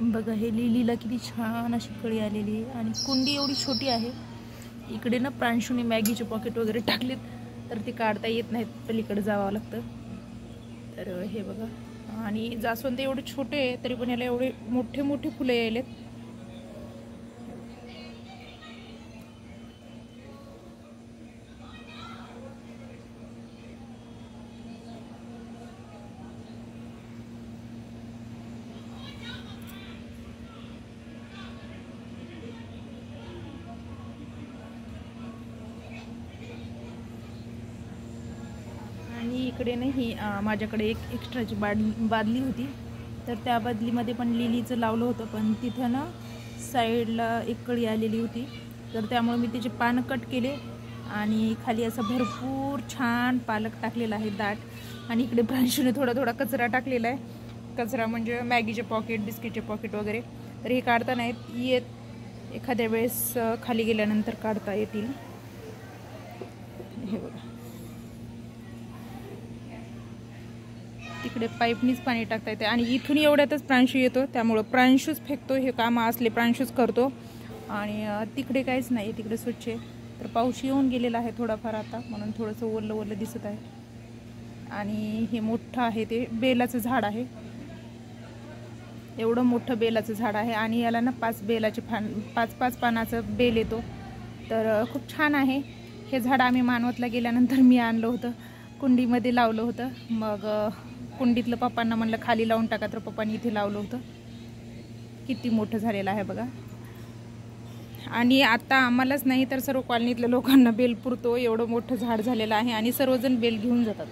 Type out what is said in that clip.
बघा हे लिलीला किती छान अशी कळी आलेली आहे आणि कुंडी एवढी छोटी आहे. इकडे ना प्रांशूने मॅगीचे पॉकेट वगैरे टाकलेत तर ते काढता येत नाहीत, पलीकडे जावं लागतं. तर हे बघा, आणि जास्वंद एवढे छोटे आहे तरी पण याला एवढे मोठे मोठे फुले यायलेत. आणि इकडे नाही माझ्याकडे एक एक्स्ट्राची बादली होती, तर त्या बादलीमध्ये पण लिलीचं लावलं होतं, पण तिथं ना साईडला एक कळी आलेली होती. तर त्यामुळे मी त्याचे पानं कट केले आणि खाली असं भरपूर छान पालक टाकलेला आहे दाट. आणि इकडे प्रांशूने थोडा थोडा कचरा टाकलेला आहे. कचरा म्हणजे मॅगीचे पॉकेट, बिस्किटचे पॉकेट वगैरे. तर हे काढता नाहीत येत, एखाद्या वेळेस खाली गेल्यानंतर काढता येतील. हे बघा, तिकडे पाईपनीच पाणी टाकता येते आणि इथून एवढ्यातच प्रांशू येतो, त्यामुळं प्रांशूच फेकतो. हे कामं असले प्रांशूच करतो. आणि तिकडे काहीच नाही, तिकडे स्वच्छ आहे. तर पाऊस येऊन गेलेला आहे थोडाफार आता, म्हणून थोडंसं ओलं ओलं दिसत आहे. आणि हे मोठं आहे ते बेलाचं झाड आहे, एवढं मोठं बेलाचं झाड आहे. आणि याला ना 5 पानाचं बेल येतो. तर खूप छान आहे हे झाड. आम्ही मानवतला गेल्यानंतर मी आणलं होतं, कुंडीमध्ये लावलं होतं. मग कुंडीतलं पप्पांना म्हणलं खाली लावून टाका, तर पप्पांनी इथे लावलं होतं. किती मोठं झालेलं आहे बघा. आणि आता आम्हालाच नाही तर सर्व कॉलनीतल्या लोकांना बेल पुरतो, एवढं मोठं झाड झालेलं आहे. आणि सर्वजण बेल घेऊन जातात.